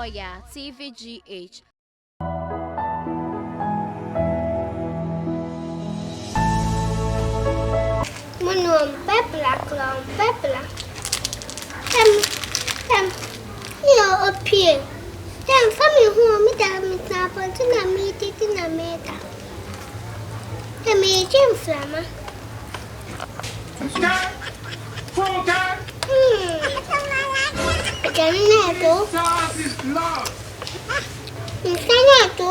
Oyaa Tvgh. Mono pepla clown pepla. Yo appear. Then family who me that me snapper to na me titi na meta. The me Jim Flamma. Caneto. Caneto.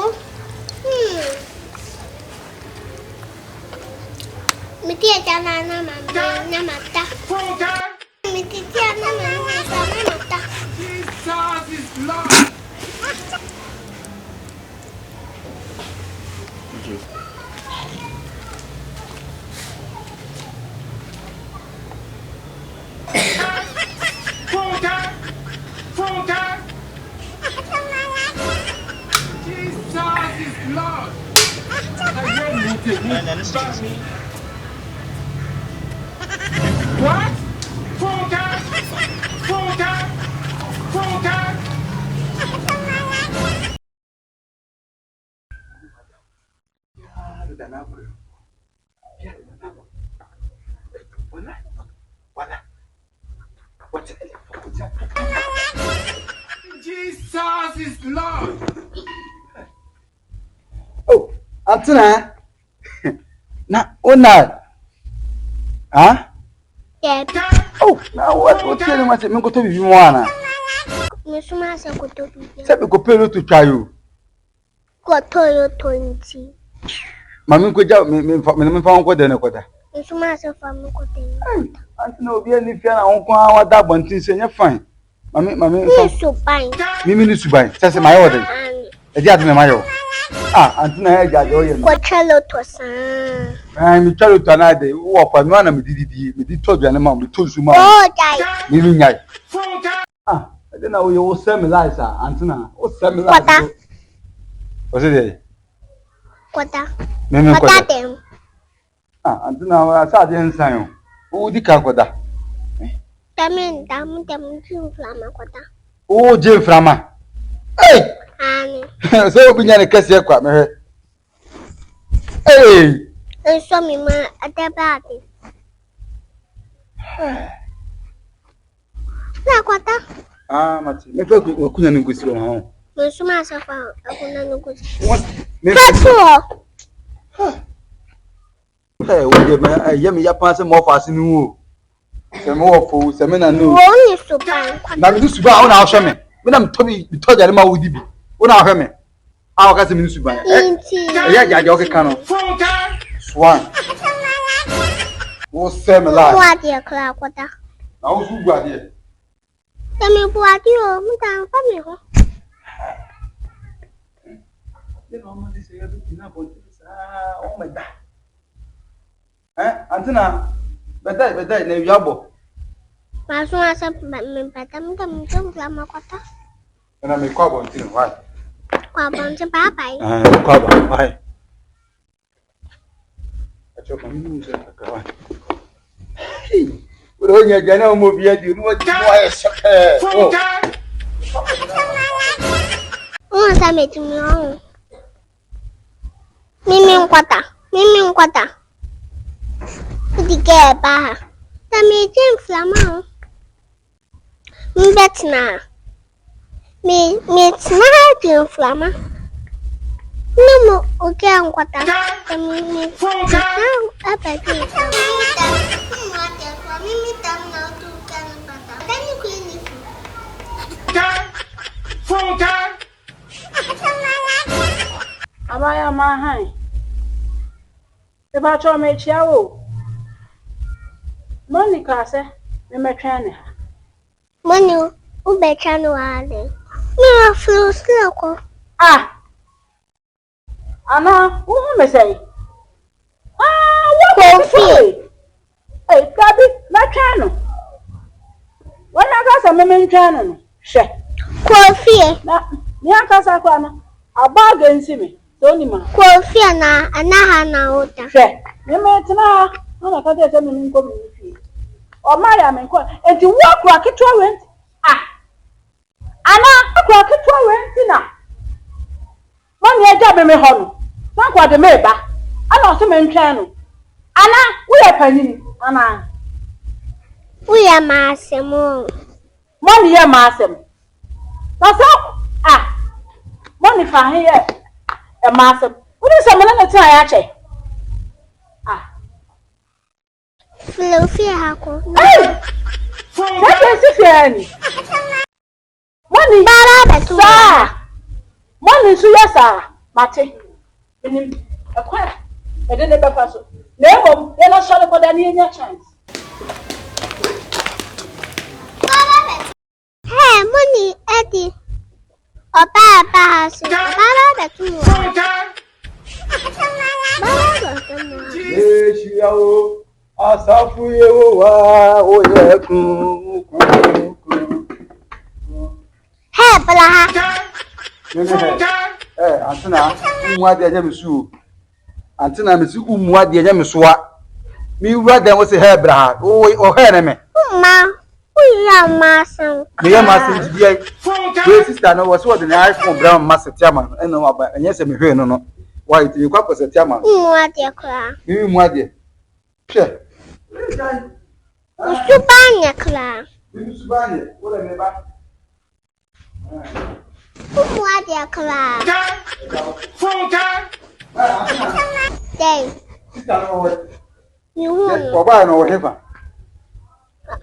Me tia jana na mata. Me tia na mata. Jesus is Lord. What? Jesus is Lord. Oh, Auntie. Ona. Huh? Yeah. Oh, now what tell you what me go to be one. Me suma se ko to bi. Say me go pay to try you. Ko to yo 20. Mami ko ja me fa ko de ne ko da. Me suma se fa me ko te. Auntie no obi ani fia na won ko awada bontin se nye fine. Mami Me so fine. Mimi ni subai. Say my order. E di adu me mayo. Ah, Auntie na e ja jo ye. Ko chalo to san. Me chalo to na de wo pa no na me di to bia ne ma me to su ma. Oh, dai. Mimi nyai. Ah, I don't know you sell me lies, Auntie na. O sell me lies. Kwata. What's it? Kwata. Mimi Kwata kwada. dem. Ah, Auntie na asa de nsan yo. O di ka kwada. Tamen dam Jim Flamma kwata. O je frama. Hey! Ani. So obi nya ne kase kwa me he. Hey! En so mi ma adabati. Na kwata. Ah, mati. Me fe ko kunya ne ngosi ho. Me suma se fa akuna nukuzi. What? Me Petrol. Hey, o je me ye me ya pass mo fa ase nu o. Se me wo fo, se me na no. Wo ni so pan kwata. Na me suba o na ahwe me. Me na me to jare ma wudi bi. O na ahwe me. Ah, ka se me suba. Inti. Ya jaje o ke kan no. Swan. O se me la. Wa de kra kwata. Na o su gua de. Tami bua di o mu dan fa mi ho. De no ma de se ya do na bo sa o me da. Auntie na bedai na yabo. Ma so asa me patam Jim Flamma kwata. Na me kwa bo ntin why? Kwa bon se ba bai. Kwa bo why? Acho ko mi se ka why. Uro nya jana mo biya di no ti mo ay saka. O sa me ti mi o. Mimi kwata. Di ke ba. Tami Jim Flamma. Mi betna. Mi tina Jim Flamma. No o ke an kwata. Tami mi. Apa ti. Mimi tam na tu kan kwata. Tani ku ni. Abaya ma han. E ba cho me chia wo. Monica se me metwa ne ha. Manu u be chanu ale. Mi ma flu slako. Ah. Ana, wo me say. Ah, what Kofi. Hey, Kabi, metwa no. Wana ka sa me metwa no. Hwe. Kofi. Na, ni aka sa kwa na. Abaga nsi me. So ni ma. Kofi na anaha na ota. Hwe. Me metna. Ana ka de se me nko me fi. O Maria me nko. Enti wo akwa ketwa went. Ah. Ana akwa ketwa we say me ho. Na kwa de me ba. Ana so me ntwan no. Ana wo ye panyin ana. We are Massimo. Money ye masem. Na so money fa here e masem. Wo ni se me na try ya che. Fluffy Hako. Hey! What is it? Money, sir. Money, so yes, sir. Mate. Akua. I didn't ever pass. No, you're not sure for any chance. Hey, money, Eddie. Or Papa, Baba, Yeshua, asafu Yehowa, oye Hey, Bala. Antina, umwadi aje misu. Antina misu umwadi aje misuwa. Mi wada wo se hebra. O he me. Ma, we are Massimo. Me ya masin jidie. We sister no was what the iPhone brown master tiama. Eno aba enye se me hwe no no. Why you kwa kwese tiama? What you cry? Mi umwadi. Hwe. Subanya cry. Mi subanye, wo le me ba. What you cry? Day. Sister no You won't. Oba no hefa.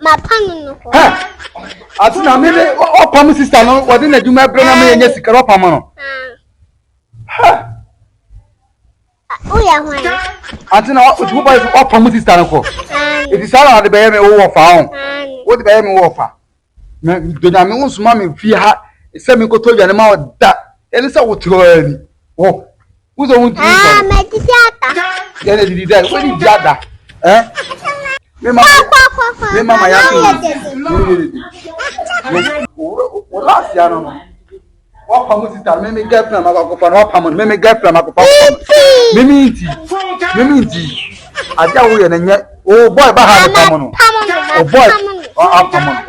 My pan. Atina me opam sister no wode na dwuma bre na me yenye sika opam no. We are one. Atina o boy opam sister no ko. It is all the be me wo fa on. Wo de be me wo fa. Me do na me unsuma me fi ha se me ko to dwane ma oda. Ene se wo tro ani. Wo. Wo zo won tiri so. Me titiata. Ya ne didi da. Wo di diada. Me mama ya o last ya no. Wa pa mo sister me girlfriend ma ko fa no pa mo me girlfriend ma ko pa. Me inti. Aja wo ye na nye o boy ba ha me pa mo no. O boy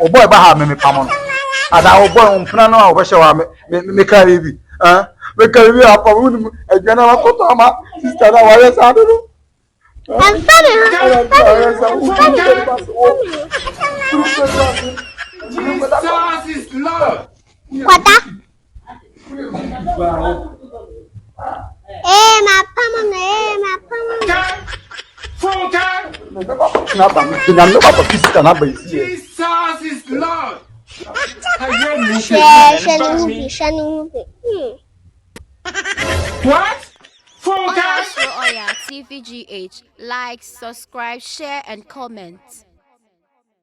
o boy ba ha me pa mo no. Ada o boy umfuna no a wo be hye wa me carry bi. Me carry bi apa wo ni adwana ma ko to ma sister na wa ye sa do no. I'm funny. Jesus is Lord. What that? My Jesus is Lord. What? Oyaa Tvgh. Like, subscribe, share, and comment.